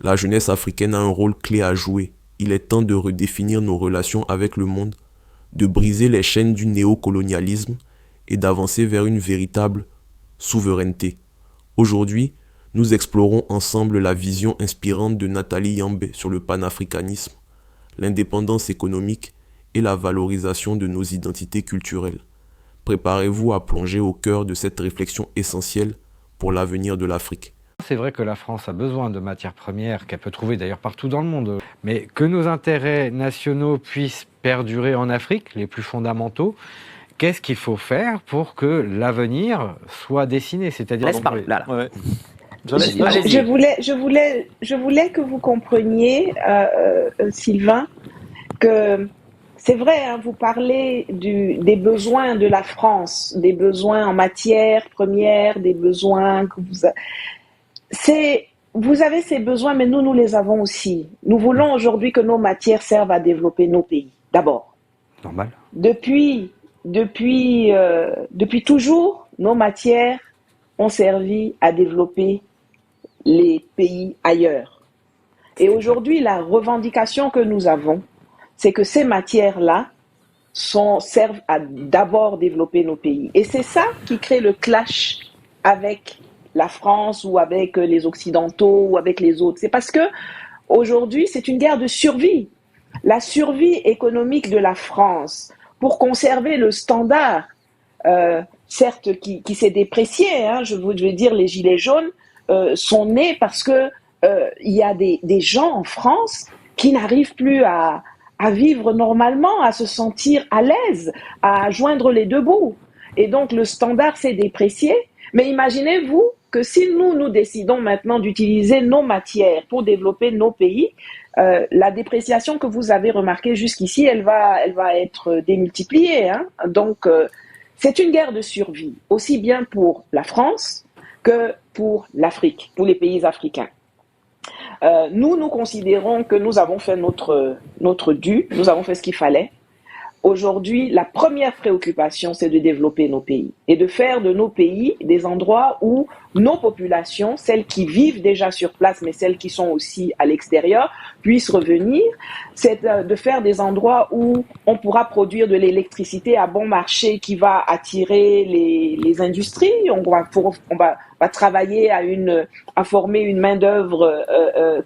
La jeunesse africaine a un rôle clé à jouer. Il est temps de redéfinir nos relations avec le monde, de briser les chaînes du néocolonialisme et d'avancer vers une véritable souveraineté. Aujourd'hui, nous explorons ensemble la vision inspirante de Nathalie Yambé sur le panafricanisme, l'indépendance économique et la valorisation de nos identités culturelles. Préparez-vous à plonger au cœur de cette réflexion essentielle pour l'avenir de l'Afrique. C'est vrai que la France a besoin de matières premières qu'elle peut trouver d'ailleurs partout dans le monde. Mais que nos intérêts nationaux puissent perdurer en Afrique, les plus fondamentaux, qu'est-ce qu'il faut faire pour que l'avenir soit dessiné? C'est-à-dire Laisse parler, là. Ouais. Je voulais que vous compreniez, Sylvain, que c'est vrai, hein, vous parlez des besoins de la France, des besoins en matière première, des besoins que vous avez ces besoins, mais nous les avons aussi. Nous voulons aujourd'hui que nos matières servent à développer nos pays, d'abord. Normal. Depuis toujours, nos matières ont servi à développer les pays ailleurs. Et aujourd'hui, la revendication que nous avons, c'est que ces matières-là servent à d'abord développer nos pays. Et c'est ça qui crée le clash avec la France ou avec les Occidentaux ou avec les autres. C'est parce que aujourd'hui, c'est une guerre de survie. La survie économique de la France, pour conserver le standard, certes qui s'est déprécié, hein, je veux dire les gilets jaunes sont nés parce que il y a des gens en France qui n'arrivent plus à vivre normalement, à se sentir à l'aise, à joindre les deux bouts. Et donc le standard s'est déprécié. Mais imaginez-vous que si nous décidons maintenant d'utiliser nos matières pour développer nos pays, la dépréciation que vous avez remarquée jusqu'ici, elle va être démultipliée, hein. Donc, c'est une guerre de survie, aussi bien pour la France que pour l'Afrique, pour les pays africains. Nous considérons que nous avons fait notre dû, nous avons fait ce qu'il fallait. Aujourd'hui, la première préoccupation, c'est de développer nos pays et de faire de nos pays des endroits où nos populations, celles qui vivent déjà sur place, mais celles qui sont aussi à l'extérieur, puissent revenir. C'est de faire des endroits où on pourra produire de l'électricité à bon marché qui va attirer les industries. On va travailler à former une main-d'œuvre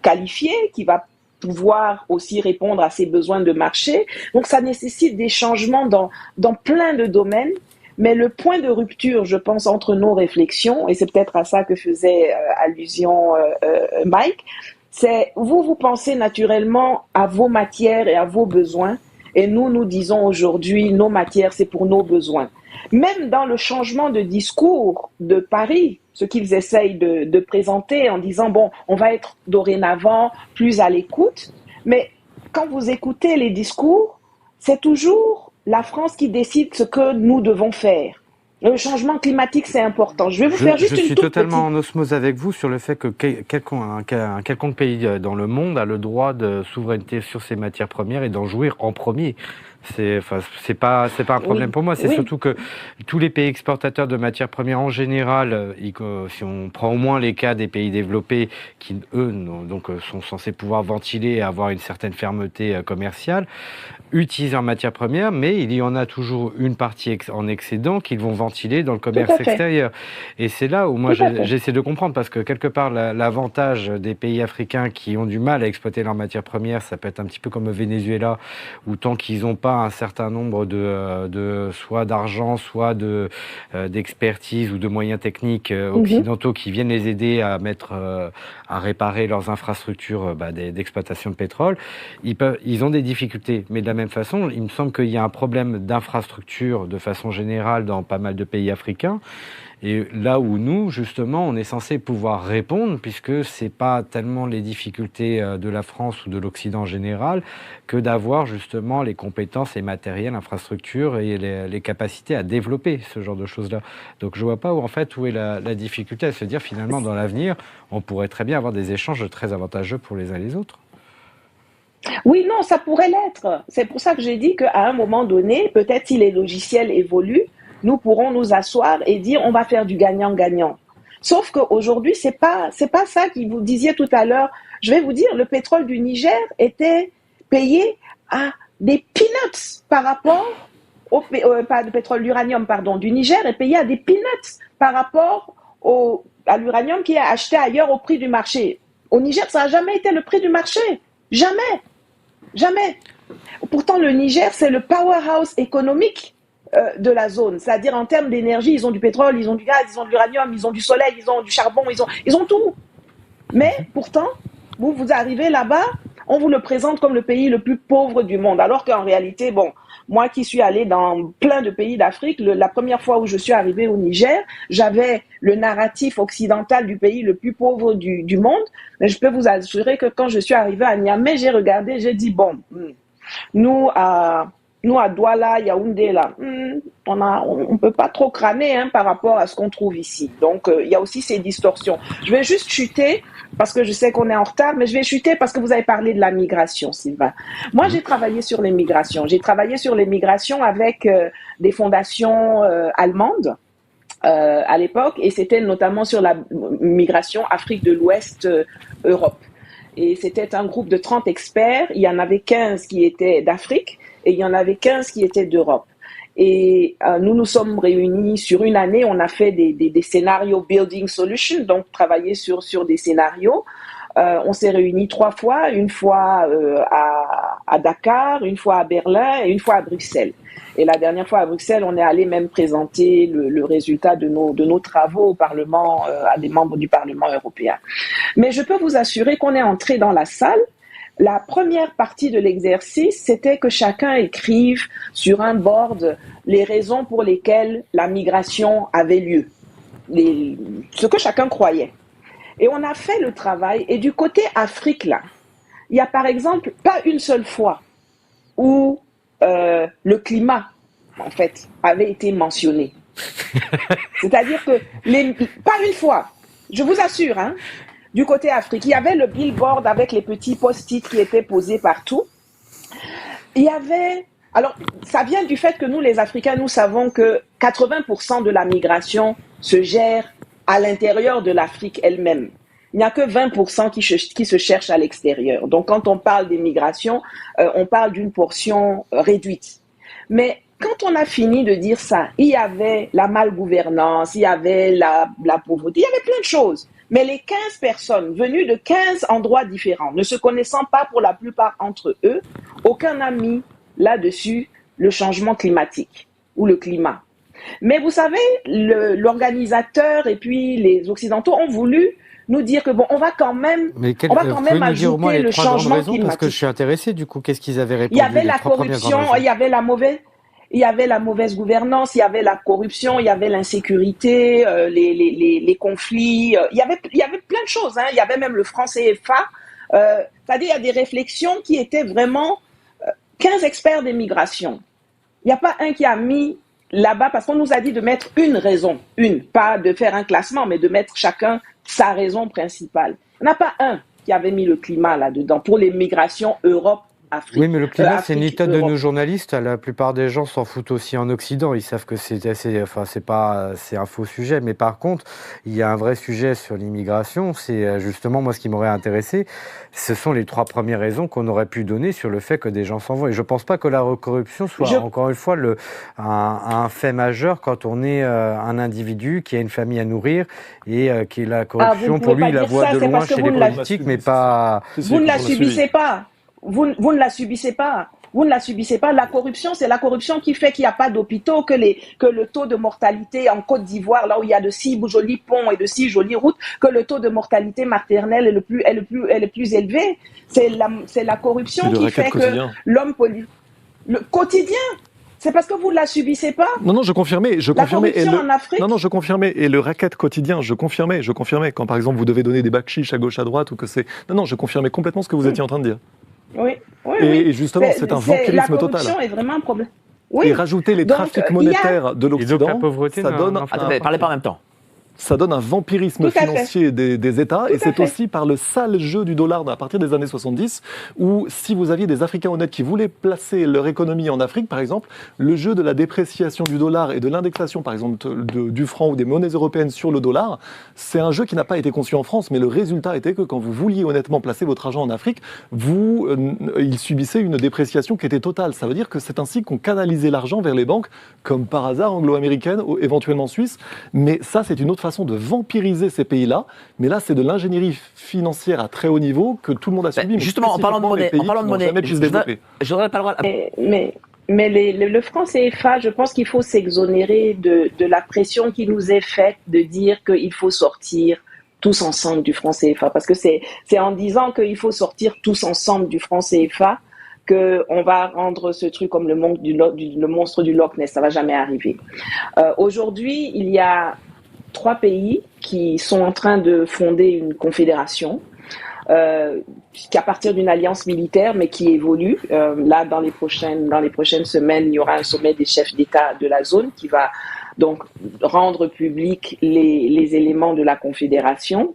qualifiée qui va pouvoir aussi répondre à ces besoins de marché. Donc ça nécessite des changements dans plein de domaines, mais le point de rupture, je pense, entre nos réflexions, et c'est peut-être à ça que faisait allusion Mike, c'est vous pensez naturellement à vos matières et à vos besoins, et nous disons aujourd'hui, nos matières, c'est pour nos besoins. Même dans le changement de discours de Paris, ce qu'ils essayent de présenter en disant, bon, on va être dorénavant plus à l'écoute, mais quand vous écoutez les discours, c'est toujours la France qui décide ce que nous devons faire. Le changement climatique, c'est important. Je vais vous faire juste une toute petite... Je suis totalement en osmose avec vous sur le fait que un quelconque pays dans le monde a le droit de souveraineté sur ses matières premières et d'en jouir en premier. C'est pas un problème pour moi. C'est surtout que tous les pays exportateurs de matières premières en général, si on prend au moins les cas des pays développés qui eux sont censés pouvoir ventiler et avoir une certaine fermeté commerciale, utilisent en matières premières, mais il y en a toujours une partie en excédent qu'ils vont ventiler dans le commerce extérieur. Et c'est là où moi j'essaie de comprendre, parce que quelque part l'avantage des pays africains qui ont du mal à exploiter leurs matières premières, ça peut être un petit peu comme au Venezuela, où tant qu'ils n'ont pas un certain nombre de soit d'argent, soit d'expertise ou de moyens techniques occidentaux qui viennent les aider à réparer leurs infrastructures d'exploitation de pétrole, ils ont des difficultés. Mais de la même façon, il me semble qu'il y a un problème d'infrastructure de façon générale dans pas mal de pays africains. Et là où nous, justement, on est censé pouvoir répondre, puisque c'est pas tellement les difficultés de la France ou de l'Occident en général, que d'avoir justement les compétences et matériels, infrastructures et les capacités à développer ce genre de choses-là. Donc je vois pas où est la difficulté à se dire finalement dans l'avenir, on pourrait très bien avoir des échanges très avantageux pour les uns et les autres. Oui, non, ça pourrait l'être. C'est pour ça que j'ai dit qu'à un moment donné, peut-être si les logiciels évoluent, nous pourrons nous asseoir et dire on va faire du gagnant-gagnant. Sauf qu'aujourd'hui, c'est pas ça que vous disiez tout à l'heure, Je vais vous dire, le pétrole du Niger était payé à des peanuts par rapport pas de pétrole, l'uranium, pardon, du Niger est payé à des peanuts par rapport à l'uranium qui est acheté ailleurs au prix du marché. Au Niger, ça n'a jamais été le prix du marché. Jamais. Jamais. Pourtant, le Niger, c'est le powerhouse économique de la zone. C'est-à-dire, en termes d'énergie, ils ont du pétrole, ils ont du gaz, ils ont de l'uranium, ils ont du soleil, ils ont du charbon, ils ont tout. Mais pourtant, vous arrivez là-bas, on vous le présente comme le pays le plus pauvre du monde. Alors qu'en réalité, bon, moi qui suis allée dans plein de pays d'Afrique, la première fois où je suis arrivée au Niger, j'avais le narratif occidental du pays le plus pauvre du monde. Mais je peux vous assurer que quand je suis arrivée à Niamey, j'ai regardé, j'ai dit, bon, nous à Douala, Yaoundé, là, on peut pas trop crâner par rapport à ce qu'on trouve ici. Donc, il y a aussi ces distorsions. Je vais juste chuter, parce que je sais qu'on est en retard, mais je vais chuter parce que vous avez parlé de la migration, Sylvain. Moi, j'ai travaillé sur les migrations. J'ai travaillé sur les migrations avec des fondations allemandes à l'époque, et c'était notamment sur la migration Afrique de l'Ouest, Europe. Et c'était un groupe de 30 experts. Il y en avait 15 qui étaient d'Afrique et il y en avait 15 qui étaient d'Europe. Et nous sommes réunis sur une année. On a fait des scénarios building solutions, donc travailler sur des scénarios. On s'est réunis 3 fois, une fois à Dakar, une fois à Berlin et une fois à Bruxelles. Et la dernière fois à Bruxelles, on est allé même présenter le résultat de nos travaux au Parlement, à des membres du Parlement européen. Mais je peux vous assurer qu'on est entré dans la salle. La première partie de l'exercice, c'était que chacun écrive sur un board les raisons pour lesquelles la migration avait lieu, ce que chacun croyait. Et on a fait le travail. Et du côté Afrique, là, il y a par exemple pas une seule fois où le climat, en fait, avait été mentionné. C'est-à-dire que, pas une fois, je vous assure, du côté Afrique, il y avait le billboard avec les petits post-it qui étaient posés partout. Il y avait... Alors, ça vient du fait que nous, les Africains, nous savons que 80% de la migration se gère à l'intérieur de l'Afrique elle-même. Il n'y a que 20% qui se cherchent à l'extérieur. Donc, quand on parle des migrations, on parle d'une portion réduite. Mais quand on a fini de dire ça, il y avait la malgouvernance, il y avait la pauvreté, il y avait plein de choses. Mais les 15 personnes venues de 15 endroits différents, ne se connaissant pas pour la plupart entre eux, aucun n'a mis là-dessus le changement climatique ou le climat. Mais vous savez, l'organisateur et puis les Occidentaux ont voulu nous dire que bon, on va quand même ajouter le changement climatique. Parce que je suis intéressé, du coup, qu'est-ce qu'ils avaient répondu? Il y avait la corruption, il y avait la mauvaise gouvernance, il y avait la corruption, il y avait l'insécurité, les conflits, il y avait plein de choses. Il y avait même le franc CFA. C'est-à-dire, il y a des réflexions qui étaient vraiment 15 experts des migrations. Il n'y a pas un qui a mis là-bas, parce qu'on nous a dit de mettre une raison, pas de faire un classement, mais de mettre chacun sa raison principale. Il n'y en a pas un qui avait mis le climat là-dedans pour les migrations Europe-Afrique. Oui, mais le climat, c'est une méthode de nos journalistes. La plupart des gens s'en foutent aussi en Occident. Ils savent que c'est un faux sujet. Mais par contre, il y a un vrai sujet sur l'immigration. C'est justement, moi, ce qui m'aurait intéressé. Ce sont les 3 premières raisons qu'on aurait pu donner sur le fait que des gens s'en vont. Et je ne pense pas que la corruption soit, encore une fois, un fait majeur quand on est un individu qui a une famille à nourrir et qui est la corruption, pour lui, il la voit de loin chez les politiques, mais pas... Vous ne la subissez pas. Vous ne la subissez pas. Vous ne la subissez pas. La corruption, c'est la corruption qui fait qu'il n'y a pas d'hôpitaux, que le taux de mortalité en Côte d'Ivoire, là où il y a de si jolis ponts et de si jolies routes, que le taux de mortalité maternelle est le plus élevé. C'est la corruption qui fait que l'homme le quotidien. C'est parce que vous ne la subissez pas. Non, je confirmais. La corruption en Afrique. Non, je confirmais. Et le racket quotidien, je confirmais. Quand, par exemple, vous devez donner des bakshish à gauche, à droite, ou que c'est... Non, je confirmais complètement ce que vous étiez en train de dire. Oui. Et justement, c'est un vampirisme total. La corruption est vraiment un problème. Oui. Et rajouter les trafics monétaires de l'Occident, la pauvreté, ça donne... Attendez, parlez pas en même temps. Ça donne un vampirisme Tout à fait. financier des États, Tout et à c'est fait. aussi par le sale jeu du dollar à partir des années 70, où si vous aviez des Africains honnêtes qui voulaient placer leur économie en Afrique, par exemple, le jeu de la dépréciation du dollar et de l'indexation, par exemple, du franc ou des monnaies européennes sur le dollar, c'est un jeu qui n'a pas été conçu en France, mais le résultat était que quand vous vouliez honnêtement placer votre argent en Afrique, il subissait une dépréciation qui était totale. Ça veut dire que c'est ainsi qu'on canalisait l'argent vers les banques, comme par hasard anglo-américaines, ou éventuellement suisses, mais ça c'est une autre façon de vampiriser ces pays-là, mais là c'est de l'ingénierie financière à très haut niveau que tout le monde a subi. Justement, en parlant de monnaie, je voudrais pas le droit. Mais le franc CFA, je pense qu'il faut s'exonérer de la pression qui nous est faite de dire qu'il faut sortir tous ensemble du franc CFA. Parce que c'est en disant qu'il faut sortir tous ensemble du franc CFA qu'on va rendre ce truc comme le monstre du Loch Ness. Ça va jamais arriver. Aujourd'hui, il y a 3 pays qui sont en train de fonder une confédération qui à partir d'une alliance militaire, mais qui évolue. Là, dans les prochaines semaines, il y aura un sommet des chefs d'État de la zone qui va donc rendre public les éléments de la confédération.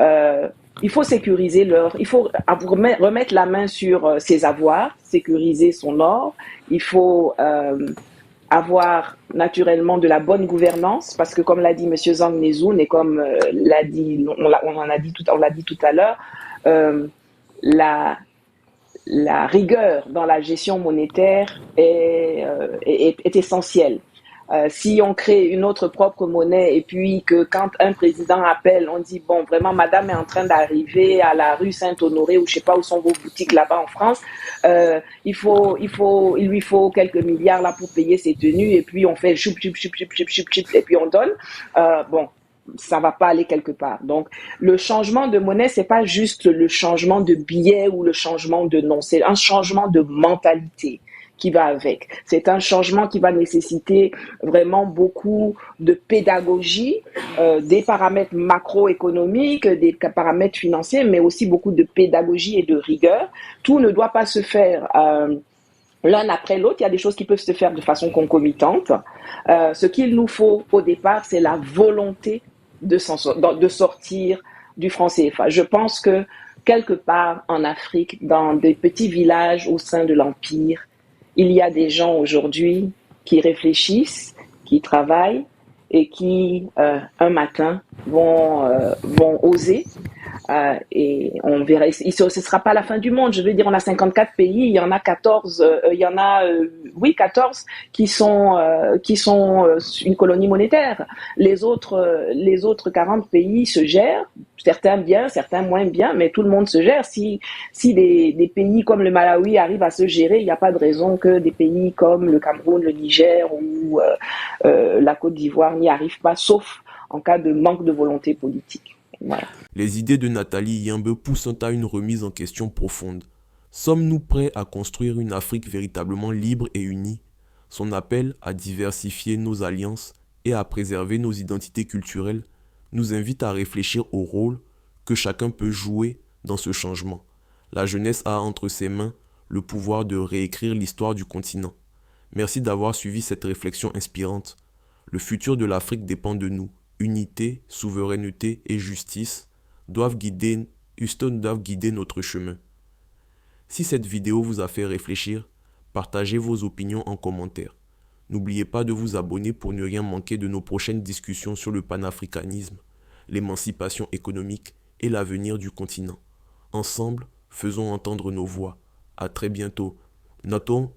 Il faut sécuriser il faut remettre la main sur ses avoirs, sécuriser son or. Il faut avoir naturellement de la bonne gouvernance, parce que comme l'a dit M. Zhang Nezoun et comme on l'a dit tout à l'heure, la rigueur dans la gestion monétaire est essentielle. Si on crée une autre propre monnaie et puis que quand un président appelle, on dit bon vraiment madame est en train d'arriver à la rue Saint-Honoré ou je sais pas où sont vos boutiques là-bas en France, il lui faut quelques milliards là pour payer ses tenues et puis on fait choup et puis on donne. Bon, ça va pas aller quelque part. Donc le changement de monnaie, c'est pas juste le changement de billet ou le changement de nom, c'est un changement de mentalité qui va avec. C'est un changement qui va nécessiter vraiment beaucoup de pédagogie, des paramètres macroéconomiques, des paramètres financiers, mais aussi beaucoup de pédagogie et de rigueur. Tout ne doit pas se faire l'un après l'autre. Il y a des choses qui peuvent se faire de façon concomitante. Ce qu'il nous faut au départ, c'est la volonté de sortir du franc CFA. Je pense que quelque part en Afrique, dans des petits villages au sein de l'Empire, il y a des gens aujourd'hui qui réfléchissent, qui travaillent et qui, un matin, vont oser. Et on verra, ce ne sera pas la fin du monde. Je veux dire, on a 54 pays, il y en a 14 qui sont une colonie monétaire. Les autres 40 pays se gèrent, certains bien, certains moins bien, mais tout le monde se gère. Si des pays comme le Malawi arrivent à se gérer, il n'y a pas de raison que des pays comme le Cameroun, le Niger ou la Côte d'Ivoire n'y arrivent pas, sauf en cas de manque de volonté politique. Voilà. Les idées de Nathalie Yambe poussent à une remise en question profonde. Sommes-nous prêts à construire une Afrique véritablement libre et unie? Son appel à diversifier nos alliances et à préserver nos identités culturelles nous invite à réfléchir au rôle que chacun peut jouer dans ce changement. La jeunesse a entre ses mains le pouvoir de réécrire l'histoire du continent. Merci d'avoir suivi cette réflexion inspirante. Le futur de l'Afrique dépend de nous. Unité, souveraineté et justice doivent guider notre chemin. Si cette vidéo vous a fait réfléchir, partagez vos opinions en commentaire. N'oubliez pas de vous abonner pour ne rien manquer de nos prochaines discussions sur le panafricanisme, l'émancipation économique et l'avenir du continent. Ensemble, faisons entendre nos voix. À très bientôt. Nato